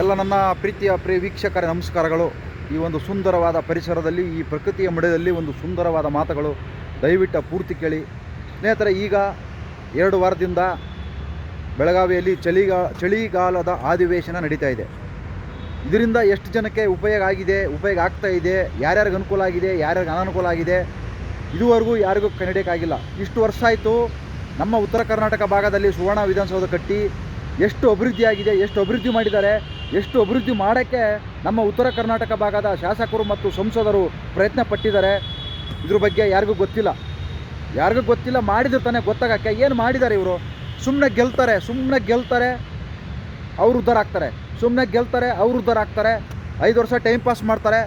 ಎಲ್ಲ ನನ್ನ ಪ್ರೀತಿಯ ವೀಕ್ಷಕರ ನಮಸ್ಕಾರಗಳು. ಈ ಒಂದು ಸುಂದರವಾದ ಪರಿಸರದಲ್ಲಿ, ಈ ಪ್ರಕೃತಿಯ ಮಧ್ಯದಲ್ಲಿ ಒಂದು ಸುಂದರವಾದ ಮಾತುಗಳು, ದಯವಿಟ್ಟು ಪೂರ್ತಿ ಕೇಳಿ ಸ್ನೇಹಿತರೆ. ಈಗ 2 ವಾರದಿಂದ ಬೆಳಗಾವಿಯಲ್ಲಿ ಚಳಿಗಾಲದ ಅಧಿವೇಶನ ನಡೀತಾ ಇದೆ. ಇದರಿಂದ ಎಷ್ಟು ಜನಕ್ಕೆ ಉಪಯೋಗ ಆಗ್ತಾ ಇದೆ, ಯಾರ್ಯಾರಿಗೆ ಅನುಕೂಲ ಆಗಿದೆ, ಯಾರ್ಯಾರಿಗೆ ಅನಾನುಕೂಲ ಆಗಿದೆ, ಇದುವರೆಗೂ ಯಾರಿಗೂ ಕಂಡಿಡಿಯೋಕ್ಕಾಗಿಲ್ಲ. ಇಷ್ಟು ವರ್ಷ ಆಯಿತು ನಮ್ಮ ಉತ್ತರ ಕರ್ನಾಟಕ ಭಾಗದಲ್ಲಿ ಸುವರ್ಣ ವಿಧಾನಸೌಧ ಕಟ್ಟಿ ಎಷ್ಟು ಅಭಿವೃದ್ಧಿ ಆಗಿದೆ, ಎಷ್ಟು ಅಭಿವೃದ್ಧಿ ಮಾಡಿದ್ದಾರೆ, ಎಷ್ಟು ಅಭಿವೃದ್ಧಿ ಮಾಡೋಕ್ಕೆ ನಮ್ಮ ಉತ್ತರ ಕರ್ನಾಟಕ ಭಾಗದ ಶಾಸಕರು ಮತ್ತು ಸಂಸದರು ಪ್ರಯತ್ನ ಪಟ್ಟಿದ್ದಾರೆ. ಇದ್ರ ಬಗ್ಗೆ ಯಾರಿಗೂ ಗೊತ್ತಿಲ್ಲ. ಮಾಡಿದ್ರು ತಾನೇ ಗೊತ್ತಾಗಕ್ಕೆ. ಏನು ಮಾಡಿದ್ದಾರೆ ಇವರು? ಸುಮ್ಮನೆ ಗೆಲ್ತಾರೆ, ಅವರು ಉದ್ಧಾರ ಆಗ್ತಾರೆ. 5 ವರ್ಷ ಟೈಮ್ ಪಾಸ್ ಮಾಡ್ತಾರೆ,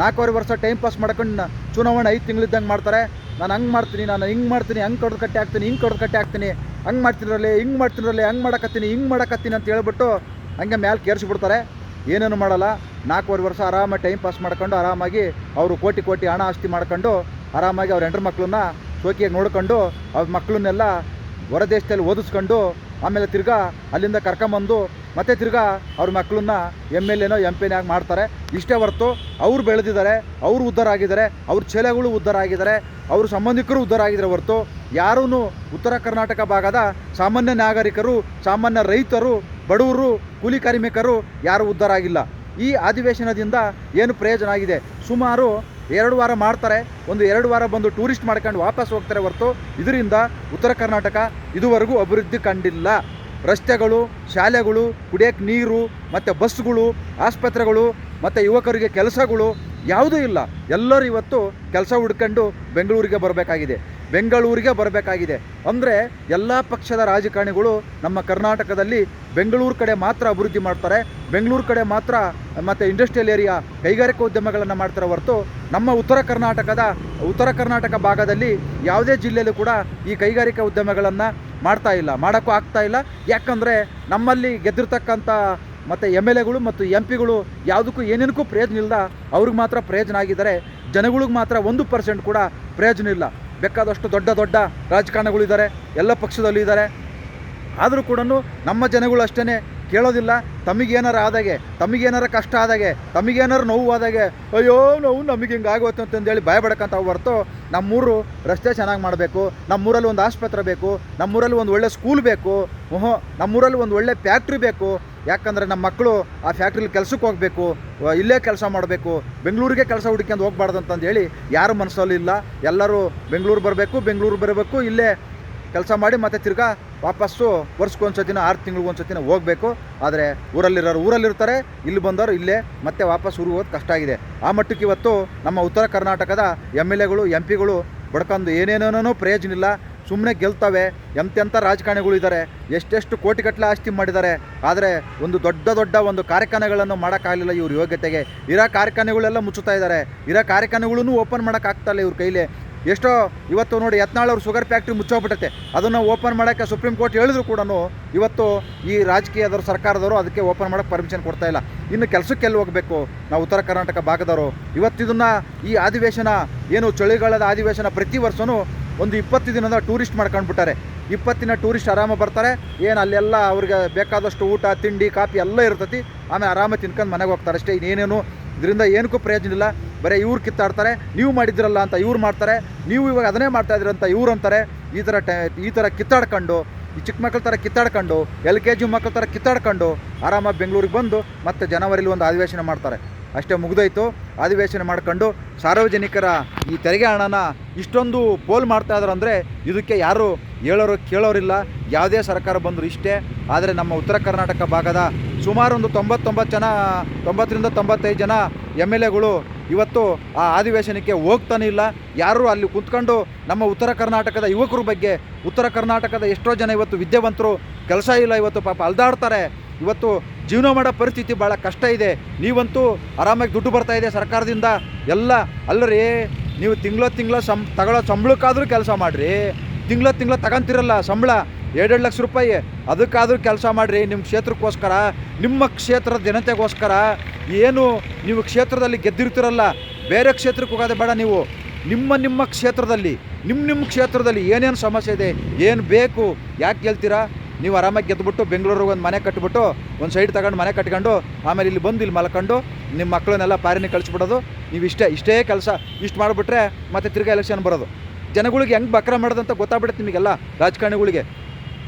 4.5 ವರ್ಷ ಟೈಮ್ ಪಾಸ್ ಮಾಡ್ಕೊಂಡು ಚುನಾವಣೆ 5 ತಿಂಗಳಿದ್ದಂಗೆ ಮಾಡ್ತಾರೆ. ನಾನು ಹಂಗೆ ಮಾಡ್ತೀನಿ, ನಾನು ಹಿಂಗೆ ಮಾಡ್ತೀನಿ, ಹಂಗೆ ಕಡ್ದು ಕಟ್ಟೆ ಹಾಕ್ತೀನಿ, ಹಂಗೆ ಮಾಡ್ತಿರಲ್ಲ, ಹಿಂಗೆ ಮಾಡಕತ್ತೀನಿ ಅಂತ ಹೇಳ್ಬಿಟ್ಟು ಹಂಗೆ ಮ್ಯಾಲೆ ಕೇರಿಸ್ಬಿಡ್ತಾರೆ. ಏನೇನು ಮಾಡಲ್ಲ. 4.5 ವರ್ಷ ಆರಾಮಾಗಿ ಟೈಮ್ ಪಾಸ್ ಮಾಡ್ಕೊಂಡು, ಆರಾಮಾಗಿ ಅವರು ಕೋಟಿ ಹಣ ಆಸ್ತಿ ಮಾಡ್ಕೊಂಡು, ಆರಾಮಾಗಿ ಅವ್ರ ಹೆಂಡ್ರ ಮಕ್ಕಳನ್ನ ಶೋಕಿಯಾಗಿ ನೋಡ್ಕೊಂಡು, ಅವ್ರ ಮಕ್ಕಳನ್ನೆಲ್ಲ ಹೊರ ದೇಶದಲ್ಲಿ ಓದಿಸ್ಕೊಂಡು, ಆಮೇಲೆ ತಿರ್ಗಾ ಅಲ್ಲಿಂದ ಕರ್ಕೊಂಬಂದು ಮತ್ತೆ ತಿರ್ಗಾ ಅವ್ರ ಮಕ್ಕಳನ್ನ MLA MP ಆಗಿ ಮಾಡ್ತಾರೆ. ಇಷ್ಟೇ ಹೊರತು ಅವ್ರು ಬೆಳೆದಿದ್ದಾರೆ, ಅವರು ಉದ್ಧಾರ ಆಗಿದ್ದಾರೆ, ಅವ್ರ ಚೇಲೆಗಳು ಉದ್ಧಾರ ಆಗಿದ್ದಾರೆ, ಅವ್ರ ಸಂಬಂಧಿಕರು ಉದ್ಧಾರ ಆಗಿದ್ದಾರೆ ಹೊರತು ಯಾರೂ ಉತ್ತರ ಕರ್ನಾಟಕ ಭಾಗದ ಸಾಮಾನ್ಯ ನಾಗರಿಕರು, ಸಾಮಾನ್ಯ ರೈತರು, ಬಡವರು, ಕೂಲಿ ಕಾರ್ಮಿಕರು ಯಾರೂ ಉದ್ಧಾರ ಆಗಿಲ್ಲ. ಈ ಅಧಿವೇಶನದಿಂದ ಏನು ಪ್ರಯೋಜನ ಆಗಿದೆ? ಸುಮಾರು 2 ವಾರ ಮಾಡ್ತಾರೆ, ಒಂದು 2 ವಾರ ಬಂದು ಟೂರಿಸ್ಟ್ ಮಾಡ್ಕೊಂಡು ವಾಪಸ್ ಹೋಗ್ತಾರೆ ಹೊರತು ಇದರಿಂದ ಉತ್ತರ ಕರ್ನಾಟಕ ಇದುವರೆಗೂ ಅಭಿವೃದ್ಧಿ ಕಂಡಿಲ್ಲ. ರಸ್ತೆಗಳು, ಶಾಲೆಗಳು, ಕುಡಿಯೋಕ್ಕೆ ನೀರು, ಮತ್ತು ಬಸ್ಗಳು, ಆಸ್ಪತ್ರೆಗಳು, ಮತ್ತು ಯುವಕರಿಗೆ ಕೆಲಸಗಳು ಯಾವುದೂ ಇಲ್ಲ. ಎಲ್ಲರೂ ಇವತ್ತು ಕೆಲಸ ಹುಡ್ಕೊಂಡು ಬೆಂಗಳೂರಿಗೆ ಬರಬೇಕಾಗಿದೆ. ಅಂದರೆ ಎಲ್ಲ ಪಕ್ಷದ ರಾಜಕಾರಣಿಗಳು ನಮ್ಮ ಕರ್ನಾಟಕದಲ್ಲಿ ಬೆಂಗಳೂರು ಕಡೆ ಮಾತ್ರ ಅಭಿವೃದ್ಧಿ ಮಾಡ್ತಾರೆ, ಬೆಂಗಳೂರು ಕಡೆ ಮಾತ್ರ ಮತ್ತು ಇಂಡಸ್ಟ್ರಿಯಲ್ ಏರಿಯಾ, ಕೈಗಾರಿಕಾ ಉದ್ಯಮಗಳನ್ನು ಮಾಡ್ತಾರೆ ಹೊರತು ನಮ್ಮ ಉತ್ತರ ಕರ್ನಾಟಕ ಭಾಗದಲ್ಲಿ ಯಾವುದೇ ಜಿಲ್ಲೆಯಲ್ಲೂ ಕೂಡ ಈ ಕೈಗಾರಿಕಾ ಉದ್ಯಮಗಳನ್ನು ಮಾಡೋಕ್ಕೂ ಆಗ್ತಾಯಿಲ್ಲ. ಯಾಕಂದರೆ ನಮ್ಮಲ್ಲಿ ಗೆದ್ದಿರ್ತಕ್ಕಂಥ ಮತ್ತು MLAಗಳು ಮತ್ತು MPಗಳು ಯಾವುದಕ್ಕೂ ಏನೇನಕ್ಕೂ ಪ್ರಯೋಜನ ಇಲ್ಲ. ಅವ್ರಿಗೆ ಮಾತ್ರ ಪ್ರಯೋಜನ ಆಗಿದ್ದಾರೆ, ಜನಗಳಿಗೆ ಮಾತ್ರ 1% ಕೂಡ ಪ್ರಯೋಜನ ಇಲ್ಲ. ಬೇಕಾದಷ್ಟು ದೊಡ್ಡ ರಾಜಕಾರಣಿಗಳಿದ್ದಾರೆ, ಎಲ್ಲ ಪಕ್ಷದಲ್ಲೂ ಇದ್ದಾರೆ. ಆದರೂ ಕೂಡ ನಮ್ಮ ಜನಗಳು ಅಷ್ಟೇ ಕೇಳೋದಿಲ್ಲ. ತಮಗೇನಾರ ಕಷ್ಟ ಆದಾಗೆ, ತಮಗೇನಾರು ನೋವು ಆದಾಗೆ, ಅಯ್ಯೋ ನೋವು ನಮಗೆ ಹಿಂಗೆ ಆಗೋಯ್ತು ಅಂತಂದೇಳಿ ಭಯಪಡಕ್ಕಂತ ಹೊರತು ನಮ್ಮೂರು ರಸ್ತೆ ಚೆನ್ನಾಗಿ ಮಾಡಬೇಕು, ನಮ್ಮೂರಲ್ಲಿ ಒಂದು ಆಸ್ಪತ್ರೆ ಬೇಕು, ನಮ್ಮೂರಲ್ಲಿ ಒಂದು ಒಳ್ಳೆ ಸ್ಕೂಲ್ ಬೇಕು, ನಮ್ಮೂರಲ್ಲಿ ಒಂದು ಒಳ್ಳೆ ಫ್ಯಾಕ್ಟ್ರಿ ಬೇಕು. ಯಾಕಂದರೆ ನಮ್ಮ ಮಕ್ಕಳು ಆ ಫ್ಯಾಕ್ಟ್ರಿಲಿ ಕೆಲಸಕ್ಕೆ ಹೋಗಬೇಕು, ಇಲ್ಲೇ ಕೆಲಸ ಮಾಡಬೇಕು, ಬೆಂಗಳೂರಿಗೆ ಕೆಲಸ ಹುಡುಕೊಂಡು ಹೋಗ್ಬಾರ್ದು ಅಂತಂದೇಳಿ ಯಾರ ಮನಸ್ಸಲ್ಲೂ ಇಲ್ಲ. ಎಲ್ಲರೂ ಬೆಂಗಳೂರು ಬರಬೇಕು, ಇಲ್ಲೇ ಕೆಲಸ ಮಾಡಿ ಮತ್ತೆ ತಿರ್ಗಾ ವಾಪಸ್ಸು ವರ್ಷಕ್ಕೊಂದ್ಸತಿನ 6 ತಿಂಗಳಿಗೊಂದ್ಸತಿನ ಹೋಗಬೇಕು. ಆದರೆ ಊರಲ್ಲಿರ್ತಾರೆ, ಇಲ್ಲಿ ಬಂದವರು ಇಲ್ಲೇ ಮತ್ತೆ ವಾಪಸ್ ಊರಿಗೆ ಹೋಗೋದು ಕಷ್ಟ ಆಗಿದೆ. ಆ ಮಟ್ಟಕ್ಕೆ ಇವತ್ತು ನಮ್ಮ ಉತ್ತರ ಕರ್ನಾಟಕದ MLAಗಳು MPಗಳು ಬಡ್ಕೊಂಡು ಏನೇನೇನೋ ಪ್ರಯೋಜನ ಇಲ್ಲ, ಸುಮ್ಮನೆ ಗೆಲ್ತವೆ. ಎಂತೆಂಥ ರಾಜಕಾರಣಿಗಳು ಇದ್ದಾರೆ, ಎಷ್ಟೆಷ್ಟು ಕೋಟಿಗಟ್ಟಲೆ ಆಸ್ತಿ ಮಾಡಿದ್ದಾರೆ. ಆದರೆ ಒಂದು ದೊಡ್ಡ ಒಂದು ಕಾರ್ಖಾನೆಗಳನ್ನು ಮಾಡೋಕ್ಕಾಗಲಿಲ್ಲ ಇವ್ರ ಯೋಗ್ಯತೆಗೆ. ಇರೋ ಕಾರ್ಖಾನೆಗಳೆಲ್ಲ ಮುಚ್ಚುತ್ತಾ ಇದ್ದಾರೆ, ಇರೋ ಕಾರ್ಖಾನೆಗಳನ್ನೂ ಓಪನ್ ಮಾಡೋಕ್ಕಾಗ್ತಾಯಿಲ್ಲ ಇವ್ರ ಕೈಲಿ. ಎಷ್ಟೋ ಇವತ್ತು ನೋಡಿ, ಯತ್ನಾಳ್ ಅವ್ರ ಶುಗರ್ ಫ್ಯಾಕ್ಟ್ರಿ ಮುಚ್ಚೋಗ್ಬಿಟ್ಟೈತೆ, ಅದನ್ನು ಓಪನ್ ಮಾಡೋಕ್ಕೆ ಸುಪ್ರೀಂ ಕೋರ್ಟ್ ಹೇಳಿದ್ರು ಕೂಡ ಇವತ್ತು ಈ ರಾಜಕೀಯದವರು, ಸರ್ಕಾರದವರು ಅದಕ್ಕೆ ಓಪನ್ ಮಾಡೋಕ್ಕೆ ಪರ್ಮಿಷನ್ ಕೊಡ್ತಾಯಿಲ್ಲ. ಇನ್ನು ಕೆಲಸಕ್ಕೆ ಎಲ್ಲಿ ಹೋಗಬೇಕು ನಾವು ಉತ್ತರ ಕರ್ನಾಟಕ ಭಾಗದವರು? ಇವತ್ತಿದನ್ನು ಈ ಅಧಿವೇಶನ ಏನು ಚಳಿಗಾಲದ ಅಧಿವೇಶನ ಪ್ರತಿ ವರ್ಷವೂ ಒಂದು 20 ದಿನದ ಟೂರಿಸ್ಟ್ ಮಾಡ್ಕೊಂಡ್ಬಿಟ್ಟಾರೆ. 20 ದಿನ ಟೂರಿಸ್ಟ್ ಆರಾಮಾಗಿ ಬರ್ತಾರೆ. ಏನು ಅಲ್ಲೆಲ್ಲ ಅವ್ರಿಗೆ ಬೇಕಾದಷ್ಟು ಊಟ, ತಿಂಡಿ, ಕಾಫಿ ಎಲ್ಲ ಇರ್ತೈತಿ. ಆಮೇಲೆ ಆರಾಮಾಗಿ ತಿನ್ಕೊಂಡು ಮನೆಗೆ ಹೋಗ್ತಾರೆ ಅಷ್ಟೇ. ಇನ್ನೇನೇನು ಇದರಿಂದ ಏನಕ್ಕೂ ಪ್ರಯೋಜನ ಇಲ್ಲ. ಬರೀ ಇವ್ರು ಕಿತ್ತಾಡ್ತಾರೆ, ನೀವು ಮಾಡಿದ್ರಲ್ಲ ಅಂತ ಇವ್ರು ಮಾಡ್ತಾರೆ, ನೀವು ಇವಾಗ ಅದನ್ನೇ ಮಾಡ್ತಾಯಿದ್ರಂತ ಇವ್ರು ಅಂತಾರೆ. ಈ ಥರ ಕಿತ್ತಾಡ್ಕೊಂಡು, ಈ ಚಿಕ್ಕ ಮಕ್ಕಳ ಥರ ಕಿತ್ತಾಡ್ಕೊಂಡು, LKG ಮಕ್ಕಳ ಥರ ಕಿತ್ತಾಡ್ಕೊಂಡು ಆರಾಮಾಗಿ ಬೆಂಗಳೂರಿಗೆ ಬಂದು ಮತ್ತೆ ಜನವರಿಲಿ ಒಂದು ಅಧಿವೇಶನ ಮಾಡ್ತಾರೆ. ಅಷ್ಟೇ, ಮುಗಿದೋಯ್ತು. ಅಧಿವೇಶನ ಮಾಡ್ಕೊಂಡು ಸಾರ್ವಜನಿಕರ ಈ ತೆರಿಗೆ ಹಣನ ಇಷ್ಟೊಂದು ಪೋಲ್ ಮಾಡ್ತಾಯಿದ್ರು ಅಂದರೆ ಇದಕ್ಕೆ ಯಾರು ಕೇಳೋರಿಲ್ಲ. ಯಾವುದೇ ಸರ್ಕಾರ ಬಂದರೂ ಇಷ್ಟೇ. ಆದರೆ ನಮ್ಮ ಉತ್ತರ ಕರ್ನಾಟಕ ಭಾಗದ ಸುಮಾರು ಒಂದು 90ರಿಂದ 95 ಜನ MLAಗಳು ಇವತ್ತು ಆ ಅಧಿವೇಶನಕ್ಕೆ ಹೋಗ್ತಾನೆ ಇಲ್ಲ. ಯಾರು ಅಲ್ಲಿ ಕುಂತ್ಕೊಂಡು ನಮ್ಮ ಉತ್ತರ ಕರ್ನಾಟಕದ ಯುವಕರ ಬಗ್ಗೆ, ಉತ್ತರ ಕರ್ನಾಟಕದ ಎಷ್ಟೋ ಜನ ಇವತ್ತು ವಿದ್ಯಾವಂತರು, ಕೆಲಸ ಇಲ್ಲ, ಇವತ್ತು ಪಾಪ ಅಲ್ದಾಡ್ತಾರೆ. ಇವತ್ತು ಜೀವನ ಮಾಡೋ ಪರಿಸ್ಥಿತಿ ಭಾಳ ಕಷ್ಟ ಇದೆ. ನೀವಂತೂ ಆರಾಮಾಗಿ ದುಡ್ಡು ಬರ್ತಾಯಿದೆ ಸರ್ಕಾರದಿಂದ ಎಲ್ಲ. ಅಲ್ಲರಿ, ನೀವು ತಿಂಗಳ ತಗೊಳ್ಳೋ ಸಂಬಳಕ್ಕಾದರೂ ಕೆಲಸ ಮಾಡಿರಿ. ತಿಂಗಳ ತಗೊಂತಿರಲ್ಲ ಸಂಬಳ 2 ಲಕ್ಷ ರೂಪಾಯಿ, ಅದಕ್ಕಾದರೂ ಕೆಲಸ ಮಾಡಿರಿ. ನಿಮ್ಮ ಕ್ಷೇತ್ರಕ್ಕೋಸ್ಕರ, ನಿಮ್ಮ ಕ್ಷೇತ್ರದ ಜನತೆಗೋಸ್ಕರ. ಏನು ನೀವು ಕ್ಷೇತ್ರದಲ್ಲಿ ಗೆದ್ದಿರ್ತಿರಲ್ಲ, ಬೇರೆ ಕ್ಷೇತ್ರಕ್ಕೆ ಹೋಗೋದೇ ಬೇಡ. ನೀವು ನಿಮ್ಮ ಕ್ಷೇತ್ರದಲ್ಲಿ ಏನೇನು ಸಮಸ್ಯೆ ಇದೆ, ಏನು ಬೇಕು, ಯಾಕೆ ಹೇಳ್ತೀರಾ? ನೀವು ಆರಾಮಾಗಿ ಗೆದ್ದುಬಿಟ್ಟು ಬೆಂಗಳೂರಿಗೆ ಒಂದು ಮನೆ ಕಟ್ಬಿಟ್ಟು ಒಂದು ಸೈಡ್ ತಗೊಂಡು ಮನೆ ಕಟ್ಕೊಂಡು ಆಮೇಲೆ ಇಲ್ಲಿ ಬಂದು ಇಲ್ಲಿ ಮಲ್ಕೊಂಡು ನಿಮ್ಮ ಮಕ್ಕಳನ್ನೆಲ್ಲ ಪಾರಿನ ಕಳಿಸ್ಬಿಡೋದು. ನೀವು ಇಷ್ಟೇ ಕೆಲಸ ಇಷ್ಟು ಮಾಡಿಬಿಟ್ರೆ ಮತ್ತೆ ತಿರ್ಗಾ ಎಲೆಕ್ಷನ್ ಬರೋದು. ಜನಗಳಿಗೆ ಹೆಂಗೆ ಬಕ್ರ ಮಾಡೋದಂತ ಗೊತ್ತಾಗ್ಬಿಡುತ್ತೆ ನಿಮಗೆಲ್ಲ. ರಾಜಕಾರಣಿಗಳಿಗೆ,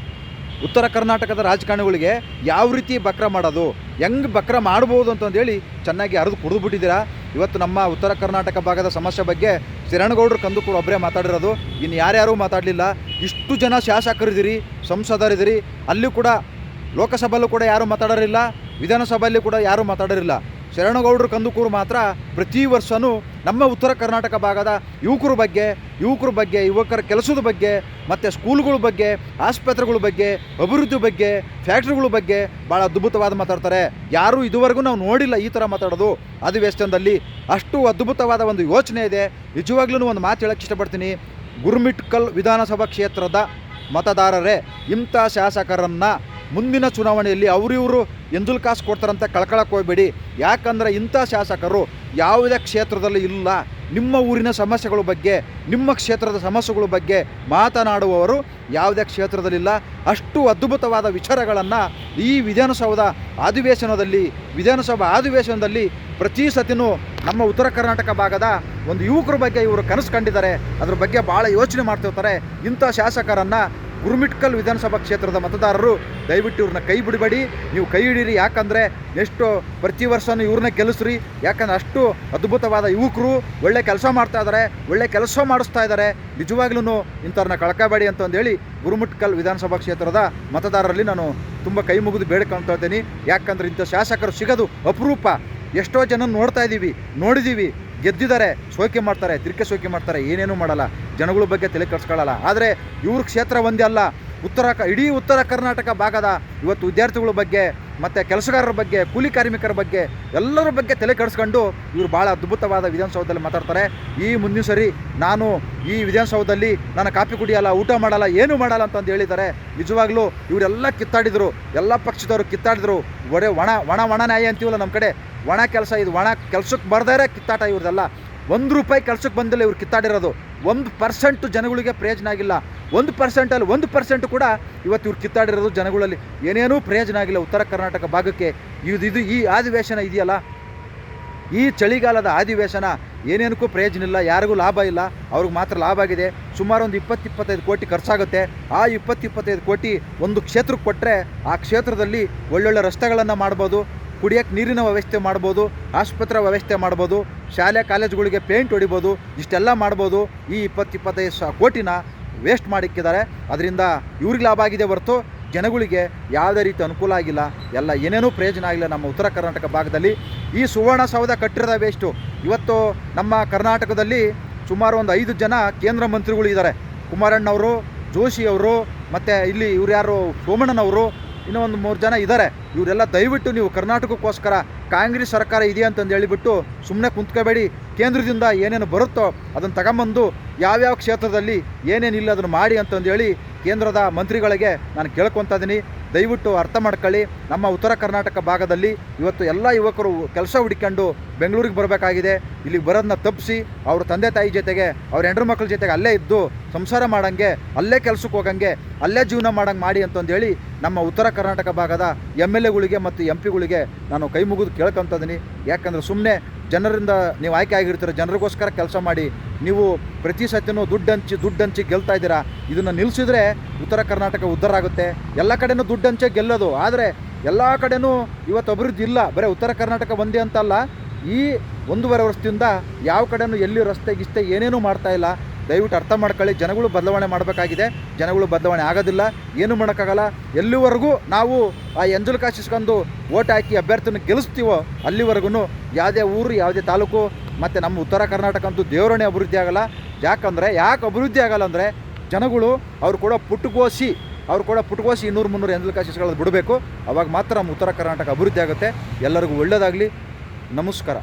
ಉತ್ತರ ಕರ್ನಾಟಕದ ರಾಜಕಾರಣಿಗಳಿಗೆ ಯಾವ ರೀತಿ ಬಕ್ರ ಮಾಡೋದು, ಹೆಂಗೆ ಬಕ್ರ ಮಾಡ್ಬೋದು ಅಂತಂದೇಳಿ ಚೆನ್ನಾಗಿ ಅರಿದು ಕುಡಿದ್ಬಿಟ್ಟಿದ್ದೀರಾ. ಇವತ್ತು ನಮ್ಮ ಉತ್ತರ ಕರ್ನಾಟಕ ಭಾಗದ ಸಮಸ್ಯೆ ಬಗ್ಗೆ ಶರಣಗೌಡರು ಕಂದುಕೂರು ಒಬ್ಬರೇ ಮಾತಾಡಿರೋದು, ಇನ್ನು ಯಾರ್ಯಾರೂ ಮಾತಾಡಲಿಲ್ಲ. ಇಷ್ಟು ಜನ ಶಾಸಕರಿದ್ದೀರಿ, ಸಂಸದರಿದ್ದೀರಿ, ಅಲ್ಲಿ ಕೂಡ ಲೋಕಸಭೆಯಲ್ಲೂ ಕೂಡ ಯಾರೂ ಮಾತಾಡೋರಿಲ್ಲ, ವಿಧಾನಸಭೆಯಲ್ಲಿ ಕೂಡ ಯಾರೂ ಮಾತಾಡೋರಿಲ್ಲ. ಶರಣಗೌಡರು ಕಂದುಕೂರು ಮಾತ್ರ ಪ್ರತಿ ವರ್ಷವೂ ನಮ್ಮ ಉತ್ತರ ಕರ್ನಾಟಕ ಭಾಗದ ಯುವಕರ ಬಗ್ಗೆ ಯುವಕರ ಕೆಲಸದ ಬಗ್ಗೆ ಮತ್ತು ಸ್ಕೂಲ್ಗಳ ಬಗ್ಗೆ, ಆಸ್ಪತ್ರೆಗಳ ಬಗ್ಗೆ, ಅಭಿವೃದ್ಧಿ ಬಗ್ಗೆ, ಫ್ಯಾಕ್ಟ್ರಿಗಳ ಬಗ್ಗೆ ಭಾಳ ಅದ್ಭುತವಾದ ಮಾತಾಡ್ತಾರೆ. ಯಾರೂ ಇದುವರೆಗೂ ನಾವು ನೋಡಿಲ್ಲ ಈ ಥರ ಮಾತಾಡೋದು ಅಧಿವೇಶನದಲ್ಲಿ. ಅಷ್ಟು ಅದ್ಭುತವಾದ ಒಂದು ಯೋಚನೆ ಇದೆ. ನಿಜವಾಗ್ಲೂ ಒಂದು ಮಾತು ಹೇಳೋಕ್ಕೆ ಇಷ್ಟಪಡ್ತೀನಿ. ಗುರುಮಿಟ್ಕಲ್ ವಿಧಾನಸಭಾ ಕ್ಷೇತ್ರದ ಮತದಾರರೇ, ಇಂಥ ಶಾಸಕರನ್ನು ಮುಂದಿನ ಚುನಾವಣೆಯಲ್ಲಿ ಅವರಿವರು ಎಂಜಲ್ ಕಾಸು ಕೊಡ್ತಾರಂತ ಕಳ್ಕೊಳ್ಳೋಕೆ ಹೋಗಬೇಡಿ. ಯಾಕಂದರೆ ಇಂಥ ಶಾಸಕರು ಯಾವುದೇ ಕ್ಷೇತ್ರದಲ್ಲಿ ಇಲ್ಲ. ನಿಮ್ಮ ಊರಿನ ಸಮಸ್ಯೆಗಳ ಬಗ್ಗೆ, ನಿಮ್ಮ ಕ್ಷೇತ್ರದ ಸಮಸ್ಯೆಗಳ ಬಗ್ಗೆ ಮಾತನಾಡುವವರು ಯಾವುದೇ ಕ್ಷೇತ್ರದಲ್ಲಿಲ್ಲ. ಅಷ್ಟು ಅದ್ಭುತವಾದ ವಿಚಾರಗಳನ್ನು ಈ ವಿಧಾನಸಭಾ ಅಧಿವೇಶನದಲ್ಲಿ ಪ್ರತಿ ಸತಿನೂ ನಮ್ಮ ಉತ್ತರ ಕರ್ನಾಟಕ ಭಾಗದ ಒಂದು ಯುವಕರ ಬಗ್ಗೆ ಇವರು ಕನಸು ಕಂಡಿದ್ದಾರೆ. ಅದ್ರ ಬಗ್ಗೆ ಭಾಳ ಯೋಚನೆ ಮಾಡ್ತಿರ್ತಾರೆ. ಇಂಥ ಶಾಸಕರನ್ನು ಗುರುಮಿಟ್ಕಲ್ ವಿಧಾನಸಭಾ ಕ್ಷೇತ್ರದ ಮತದಾರರು ದಯವಿಟ್ಟು ಇವ್ರನ್ನ ಕೈ ಬಿಡಬೇಡಿ, ನೀವು ಕೈ ಹಿಡೀರಿ. ಯಾಕಂದರೆ ನೆಕ್ಸ್ಟು ಪ್ರತಿ ವರ್ಷವೂ ಇವ್ರನ್ನ ಗೆಲ್ಲಿಸ್ರಿ. ಯಾಕಂದರೆ ಅಷ್ಟು ಅದ್ಭುತವಾದ ಯುವಕರು, ಒಳ್ಳೆ ಕೆಲಸ ಮಾಡ್ತಾ ಇದ್ದಾರೆ, ಒಳ್ಳೆ ಕೆಲಸ ಮಾಡಿಸ್ತಾ ಇದ್ದಾರೆ. ನಿಜವಾಗ್ಲೂ ಇಂಥವ್ರನ್ನ ಕಳ್ಕೋಬೇಡಿ ಅಂತಂದೇಳಿ ಗುರುಮಿಟ್ಕಲ್ ವಿಧಾನಸಭಾ ಕ್ಷೇತ್ರದ ಮತದಾರರಲ್ಲಿ ನಾನು ತುಂಬ ಕೈ ಮುಗಿದು ಬೇಡ್ಕೊಳ್ತಾ ಇದ್ದೀನಿ. ಯಾಕಂದರೆ ಇಂಥ ಶಾಸಕರು ಸಿಗೋದು ಅಪರೂಪ. ಎಷ್ಟೋ ಜನ ನೋಡಿದ್ದೀವಿ, ಗೆದ್ದಿದ್ದಾರೆ, ಶೋಕಿ ಮಾಡ್ತಾರೆ, ಶೋಕಿ ಮಾಡ್ತಾರೆ, ಏನೇನೂ ಮಾಡಲ್ಲ, ಜನಗಳ ಬಗ್ಗೆ ತಲೆ ಕೆಡಿಸ್ಕೊಳ್ಳಲ್ಲ. ಆದರೆ ಇವ್ರ ಕ್ಷೇತ್ರ ಒಂದೇ ಅಲ್ಲ, ಇಡೀ ಉತ್ತರ ಕರ್ನಾಟಕ ಭಾಗದ ಇವತ್ತು ವಿದ್ಯಾರ್ಥಿಗಳ ಬಗ್ಗೆ ಮತ್ತು ಕೆಲಸಗಾರರ ಬಗ್ಗೆ, ಕೂಲಿ ಕಾರ್ಮಿಕರ ಬಗ್ಗೆ, ಎಲ್ಲರ ಬಗ್ಗೆ ತಲೆ ಕೆಡಿಸ್ಕೊಂಡು ಇವರು ಭಾಳ ಅದ್ಭುತವಾದ ವಿಧಾನಸೌಧದಲ್ಲಿ ಮಾತಾಡ್ತಾರೆ. ಈ ಮುಂದಿನ ಸರಿ ನಾನು ಈ ವಿಧಾನಸೌಧದಲ್ಲಿ ನಾನು ಕಾಫಿ ಕುಡಿಯಲ್ಲ, ಊಟ ಮಾಡಲ್ಲ, ಏನೂ ಮಾಡಲ್ಲ ಅಂತಂದು ಹೇಳಿದ್ದಾರೆ. ನಿಜವಾಗ್ಲೂ ಇವರೆಲ್ಲ ಕಿತ್ತಾಡಿದರು, ಎಲ್ಲ ಪಕ್ಷದವರು ಕಿತ್ತಾಡಿದರು. ಒಣ ನ್ಯಾಯ ಅಂತೀವಲ್ಲ ನಮ್ಮ ಕಡೆ, ಒಣ ಕೆಲಸ ಇದು. ಒಣ ಕೆಲಸಕ್ಕೆ ಬರ್ದಾರೆ ಕಿತ್ತಾಟ ಇವ್ರದೆಲ್ಲ. ₹1 ಕೆಲಸಕ್ಕೆ ಬಂದಿಲ್ಲ ಇವ್ರು ಕಿತ್ತಾಡಿರೋದು. 1% ಜನಗಳಿಗೆ ಪ್ರಯೋಜನ ಆಗಿಲ್ಲ. 1% ಕೂಡ ಇವತ್ತು ಇವ್ರು ಕಿತ್ತಾಡಿರೋದು ಜನಗಳಲ್ಲಿ ಏನೇನೂ ಪ್ರಯೋಜನ ಆಗಿಲ್ಲ ಉತ್ತರ ಕರ್ನಾಟಕ ಭಾಗಕ್ಕೆ. ಇದು ಈ ಅಧಿವೇಶನ ಇದೆಯಲ್ಲ, ಈ ಚಳಿಗಾಲದ ಅಧಿವೇಶನ ಏನೇನಕ್ಕೂ ಪ್ರಯೋಜನ ಇಲ್ಲ, ಯಾರಿಗೂ ಲಾಭ ಇಲ್ಲ. ಅವ್ರಿಗೆ ಮಾತ್ರ ಲಾಭ ಆಗಿದೆ. ಸುಮಾರು ಒಂದು 20-25 ಕೋಟಿ ಖರ್ಚಾಗುತ್ತೆ. ಆ 20-25 ಕೋಟಿ ಒಂದು ಕ್ಷೇತ್ರಕ್ಕೆ ಕೊಟ್ಟರೆ ಆ ಕ್ಷೇತ್ರದಲ್ಲಿ ಒಳ್ಳೊಳ್ಳೆ ರಸ್ತೆಗಳನ್ನು ಮಾಡ್ಬೋದು, ಕುಡಿಯೋಕ್ಕೆ ನೀರಿನ ವ್ಯವಸ್ಥೆ ಮಾಡ್ಬೋದು, ಆಸ್ಪತ್ರೆ ವ್ಯವಸ್ಥೆ ಮಾಡ್ಬೋದು, ಶಾಲೆ ಕಾಲೇಜುಗಳಿಗೆ ಪೇಂಟ್ ಹೊಡಿಬೋದು, ಇಷ್ಟೆಲ್ಲ ಮಾಡ್ಬೋದು. ಈ 20-25 ಕೋಟಿನ ವೇಸ್ಟ್ ಮಾಡಿಕ್ಕಿದ್ದಾರೆ. ಅದರಿಂದ ಇವ್ರಿಗೆ ಲಾಭ ಆಗಿದೆ ಹೊರತು ಜನಗಳಿಗೆ ಯಾವುದೇ ರೀತಿ ಅನುಕೂಲ ಆಗಿಲ್ಲ, ಎಲ್ಲ ಏನೇನೂ ಪ್ರಯೋಜನ ಆಗಿಲ್ಲ ನಮ್ಮ ಉತ್ತರ ಕರ್ನಾಟಕ ಭಾಗದಲ್ಲಿ. ಈ ಸುವರ್ಣಸೌಧ ಕಟ್ಟಿರೋದ ವೇಸ್ಟು. ಇವತ್ತು ನಮ್ಮ ಕರ್ನಾಟಕದಲ್ಲಿ ಸುಮಾರು ಒಂದು 5 ಜನ ಕೇಂದ್ರ ಮಂತ್ರಿಗಳು ಇದ್ದಾರೆ. ಕುಮಾರಣ್ಣವರು, ಜೋಶಿಯವರು, ಮತ್ತು ಇಲ್ಲಿ ಇವ್ರು ಯಾರು ಸೋಮಣ್ಣನವರು, ಇನ್ನೂ ಒಂದು 3 ಜನ ಇದ್ದಾರೆ. ಇವರೆಲ್ಲ ದಯವಿಟ್ಟು ನೀವು ಕರ್ನಾಟಕಕ್ಕೋಸ್ಕರ ಕಾಂಗ್ರೆಸ್ ಸರ್ಕಾರ ಇದೆ ಅಂತಂದು ಹೇಳಿಬಿಟ್ಟು ಸುಮ್ಮನೆ ಕುಂತ್ಕೋಬೇಡಿ. ಕೇಂದ್ರದಿಂದ ಏನೇನು ಬರುತ್ತೋ ಅದನ್ನು ತಗೊಂಬಂದು ಯಾವ್ಯಾವ ಕ್ಷೇತ್ರದಲ್ಲಿ ಏನೇನಿಲ್ಲ ಅದನ್ನು ಮಾಡಿ ಅಂತಂದು ಹೇಳಿ ಕೇಂದ್ರದ ಮಂತ್ರಿಗಳಿಗೆ ನಾನು ಕೇಳ್ಕೊತಾ ಇದ್ದೀನಿ. ದಯವಿಟ್ಟು ಅರ್ಥ ಮಾಡ್ಕೊಳ್ಳಿ. ನಮ್ಮ ಉತ್ತರ ಕರ್ನಾಟಕ ಭಾಗದಲ್ಲಿ ಇವತ್ತು ಎಲ್ಲ ಯುವಕರು ಕೆಲಸ ಹುಡ್ಕೊಂಡು ಬೆಂಗಳೂರಿಗೆ ಬರಬೇಕಾಗಿದೆ. ಇಲ್ಲಿಗೆ ಬರೋದನ್ನ ತಪ್ಪಿಸಿ ಅವ್ರ ತಂದೆ ತಾಯಿ ಜೊತೆಗೆ, ಅವ್ರ ಹೆಂಡ್ರ ಮಕ್ಕಳ ಜೊತೆಗೆ ಅಲ್ಲೇ ಇದ್ದು ಸಂಸಾರ ಮಾಡೋಂಗೆ, ಅಲ್ಲೇ ಕೆಲಸಕ್ಕೆ ಹೋಗಂಗೆ, ಅಲ್ಲೇ ಜೀವನ ಮಾಡೋಂಗೆ ಮಾಡಿ ಅಂತಂದೇಳಿ ನಮ್ಮ ಉತ್ತರ ಕರ್ನಾಟಕ ಭಾಗದ MLAಗಳಿಗೆ ಮತ್ತು MP ಗಳಿಗೆ ನಾನು ಕೈ ಮುಗಿದು ಕೇಳ್ಕೊತಾ ಇದ್ದೀನಿ. ಯಾಕಂದರೆ ಸುಮ್ಮನೆ ಜನರಿಂದ ನೀವು ಆಯ್ಕೆ ಆಗಿರ್ತೀರ, ಜನರಿಗೋಸ್ಕರ ಕೆಲಸ ಮಾಡಿ. ನೀವು ಪ್ರತಿ ಸತಿನೂ ದುಡ್ಡು ಹಂಚಿ ಗೆಲ್ತಾ ಇದ್ದೀರಾ. ಇದನ್ನು ನಿಲ್ಲಿಸಿದ್ರೆ ಉತ್ತರ ಕರ್ನಾಟಕ ಉದ್ಧಾರ ಆಗುತ್ತೆ. ಎಲ್ಲ ಕಡೆನೂ ದುಡ್ಡು ಹಂಚೆ ಗೆಲ್ಲೋದು, ಆದರೆ ಎಲ್ಲ ಕಡೆನೂ ಇವತ್ತು ಅಭಿವೃದ್ಧಿ ಇಲ್ಲ. ಬರೀ ಉತ್ತರ ಕರ್ನಾಟಕ ಒಂದೇ ಅಂತಲ್ಲ, ಈ 1.5 ವರ್ಷದಿಂದ ಯಾವ ಕಡೆನೂ ಎಲ್ಲಿ ರಸ್ತೆ ಏನೇನೂ ಮಾಡ್ತಾ ಇಲ್ಲ. ದಯವಿಟ್ಟು ಅರ್ಥ ಮಾಡ್ಕೊಳ್ಳಿ. ಜನಗಳು ಬದಲಾವಣೆ ಮಾಡಬೇಕಾಗಿದೆ. ಜನಗಳು ಬದಲಾವಣೆ ಆಗೋದಿಲ್ಲ, ಏನೂ ಮಾಡೋಕ್ಕಾಗಲ್ಲ. ಎಲ್ಲಿವರೆಗೂ ನಾವು ಆ ಎಂಜಲ್ ಕಾಸಿಸ್ಕೊಂಡು ಓಟ್ ಹಾಕಿ ಅಭ್ಯರ್ಥಿನ ಗೆಲ್ಲಿಸ್ತೀವೋ ಅಲ್ಲಿವರೆಗೂ ಯಾವುದೇ ಊರು, ಯಾವುದೇ ತಾಲೂಕು ಮತ್ತು ನಮ್ಮ ಉತ್ತರ ಕರ್ನಾಟಕ ಅಂತೂ ದೇವರಣೆ ಅಭಿವೃದ್ಧಿ ಆಗೋಲ್ಲ. ಯಾಕೆ ಅಭಿವೃದ್ಧಿ ಆಗಲ್ಲ ಅಂದರೆ ಜನಗಳು ಅವ್ರು ಕೂಡ ಪುಟ್ಗೋಸಿ 200-300 ಎಂಜಲ್ ಕಾಸಿಸ್ಗಳನ್ನು ಬಿಡಬೇಕು. ಅವಾಗ ಮಾತ್ರ ನಮ್ಮ ಉತ್ತರ ಕರ್ನಾಟಕ ಅಭಿವೃದ್ಧಿ ಆಗುತ್ತೆ. ಎಲ್ಲರಿಗೂ ಒಳ್ಳೆಯದಾಗಲಿ. ನಮಸ್ಕಾರ.